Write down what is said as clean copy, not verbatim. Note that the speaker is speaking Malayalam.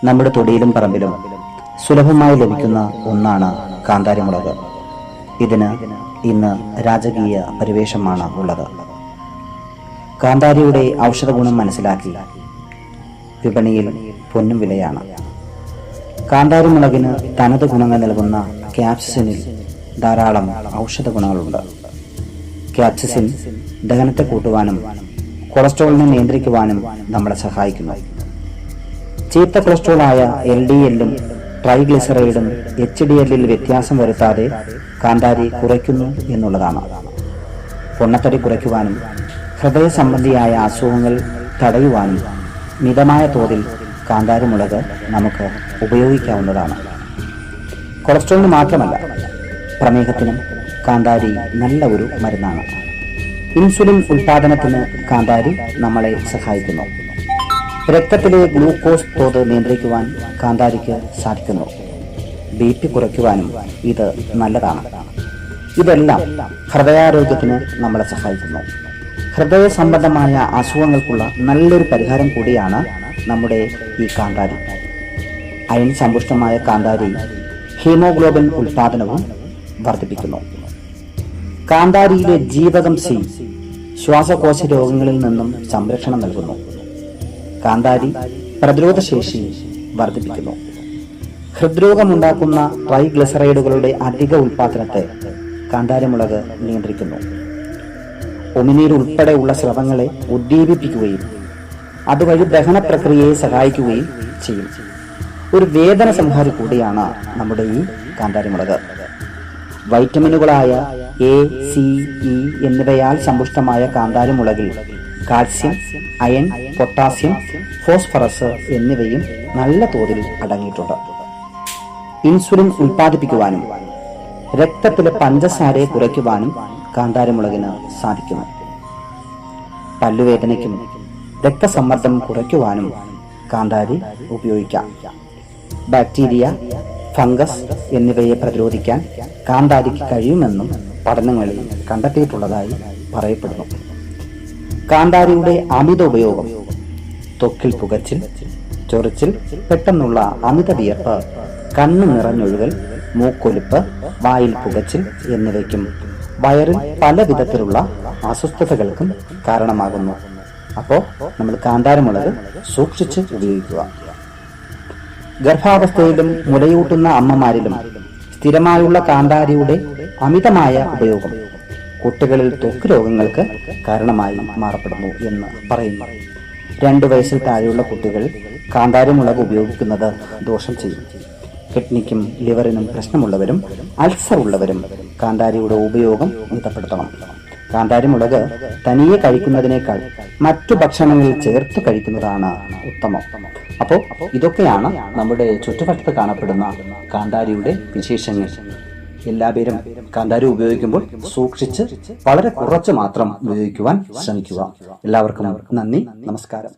നമ്മുടെ തൊടിയിലും പറമ്പിലും സുലഭമായി ലഭിക്കുന്ന ഒന്നാണ് കാന്താരിമുളക്. ഇതിന് ഇന്ന് രാജകീയ പരിവേഷമാണ് ഉള്ളത്. കാന്താരിയുടെ ഔഷധ ഗുണം മനസ്സിലാക്കി വിപണിയിൽ പൊന്നും വിലയാണ്. കാന്താരിമുളകിന് തനത് ഗുണങ്ങൾ നൽകുന്ന ക്യാപ്സിനിൽ ധാരാളം ഔഷധ ഗുണങ്ങളുണ്ട്. ക്യാപ്സിൻ ദഹനത്തെ കൂട്ടുവാനും കൊളസ്ട്രോളിനെ നിയന്ത്രിക്കുവാനും നമ്മളെ സഹായിക്കുന്നു. ചീത്ത കൊളസ്ട്രോളായ LDLും ട്രൈഗ്ലിസറൈഡും HDLൽ വ്യത്യാസം വരുത്താതെ കാന്താരി കുറയ്ക്കുന്നു എന്നുള്ളതാണ്. പൊണ്ണത്തടി കുറയ്ക്കുവാനും ഹൃദയ സംബന്ധിയായ അസുഖങ്ങൾ തടയുവാനും മിതമായ തോതിൽ കാന്താരിമുളക് നമുക്ക് ഉപയോഗിക്കാവുന്നതാണ്. കൊളസ്ട്രോളിന് മാത്രമല്ല, പ്രമേഹത്തിനും കാന്താരി നല്ല ഒരു മരുന്നാണ്. ഇൻസുലിൻ ഉൽപാദനത്തിന് കാന്താരി നമ്മളെ സഹായിക്കുന്നു. രക്തത്തിലെ ഗ്ലൂക്കോസ് തോത് നിയന്ത്രിക്കുവാൻ കാന്താരിക്ക് സാധിക്കുന്നു. BP കുറയ്ക്കുവാനും ഇത് നല്ലതാണ്. ഇതെല്ലാം ഹൃദയാരോഗ്യത്തിന് നമ്മളെ സഹായിക്കുന്നു. ഹൃദയ സംബന്ധമായ അസുഖങ്ങൾക്കുള്ള നല്ലൊരു പരിഹാരം കൂടിയാണ് നമ്മുടെ ഈ കാന്താരി. അയൺ സമ്പുഷ്ടമായ കാന്താരി ഹീമോഗ്ലോബിൻ ഉൽപാദനവും വർദ്ധിപ്പിക്കുന്നു. കാന്താരിയിലെ ജീവകം C ശ്വാസകോശ രോഗങ്ങളിൽ നിന്നും സംരക്ഷണം നൽകുന്നു. കാന്താരി പ്രതിരോധശേഷി വർദ്ധിപ്പിക്കുന്നു. ഹൃദ്രോഗമുണ്ടാക്കുന്ന ട്രൈഗ്ലിസറൈഡുകളുടെ അധിക ഉൽപാദനത്തെ കാന്താരിമുളക് നിയന്ത്രിക്കുന്നു. ഉമിനീർ ഉൾപ്പെടെയുള്ള സ്രവങ്ങളെ ഉദ്ദീപിപ്പിക്കുകയും അതുവഴി ദഹന പ്രക്രിയയെ സഹായിക്കുകയും ചെയ്യും. ഒരു വേദന സംഹാരി കൂടിയാണ് നമ്മുടെ ഈ കാന്താരിമുളക്. വൈറ്റമിനുകളായ A, C, E എന്നിവയാൽ സമ്പുഷ്ടമായ കാന്താരിമുളകിൽ കാൽസ്യം, അയൺ, പൊട്ടാസ്യം, ഫോസ്ഫറസ് എന്നിവയും നല്ല തോതിൽ അടങ്ങിയിട്ടുണ്ട്. ഇൻസുലിൻ ഉൽപ്പാദിപ്പിക്കുവാനും രക്തത്തിലെ പഞ്ചസാരയെ കുറയ്ക്കുവാനും കാന്താരിമുളകിന് സാധിക്കുന്നു. പല്ലുവേദനയ്ക്കും രക്തസമ്മർദ്ദം കുറയ്ക്കുവാനും കാന്താരി ഉപയോഗിക്കാം. ബാക്ടീരിയ, ഫംഗസ് എന്നിവയെ പ്രതിരോധിക്കാൻ കാന്താരിക്ക് കഴിയുമെന്നും പഠനങ്ങളിൽ കണ്ടെത്തിയിട്ടുള്ളതായി പറയപ്പെടുന്നു. കാന്താരിയുടെ അമിത ഉപയോഗം ത്വക്കിൽ പുകച്ചിൽ, ചൊറിച്ചിൽ, പെട്ടെന്നുള്ള അമിത വിയർപ്പ്, കണ്ണു നിറഞ്ഞൊഴുകൽ, മൂക്കൊലിപ്പ്, വായിൽ പുകച്ചിൽ എന്നിവയ്ക്കും വയറിൽ പല വിധത്തിലുള്ള അസ്വസ്ഥതകൾക്കും കാരണമാകുന്നു. അപ്പോൾ നമ്മൾ കാന്താരിമുളക് സൂക്ഷിച്ച് ഉപയോഗിക്കുക. ഗർഭാവസ്ഥയിലും മുലയൂട്ടുന്ന അമ്മമാരിലും സ്ഥിരമായുള്ള കാന്താരിയുടെ അമിതമായ ഉപയോഗം കുട്ടികളിൽ ത്വക്ക് രോഗങ്ങൾക്ക് കാരണമായി മാറപ്പെടുന്നു എന്ന് പറയുന്നു. 2 വയസ്സിൽ താഴെയുള്ള കുട്ടികൾ കാന്താരിമുളക് ഉപയോഗിക്കുന്നത് ദോഷം ചെയ്യും. കിഡ്നിക്കും ലിവറിനും പ്രശ്നമുള്ളവരും അൾസർ ഉള്ളവരും കാന്താരിയുടെ ഉപയോഗം മിതപ്പെടുത്തണം. കാന്താരിമുളക് തനിയെ കഴിക്കുന്നതിനേക്കാൾ മറ്റു ഭക്ഷണങ്ങളിൽ ചേർത്ത് കഴിക്കുന്നതാണ് ഉത്തമം. അപ്പോൾ ഇതൊക്കെയാണ് നമ്മുടെ ചുറ്റുവട്ടത്ത് കാണപ്പെടുന്ന കാന്താരിയുടെ വിശേഷങ്ങൾ. എല്ലാവരും കാന്താരി ഉപയോഗിക്കുമ്പോൾ സൂക്ഷിച്ച് വളരെ കുറച്ച് മാത്രം ഉപയോഗിക്കുവാൻ ശ്രമിക്കുക. എല്ലാവർക്കും നന്ദി, നമസ്കാരം.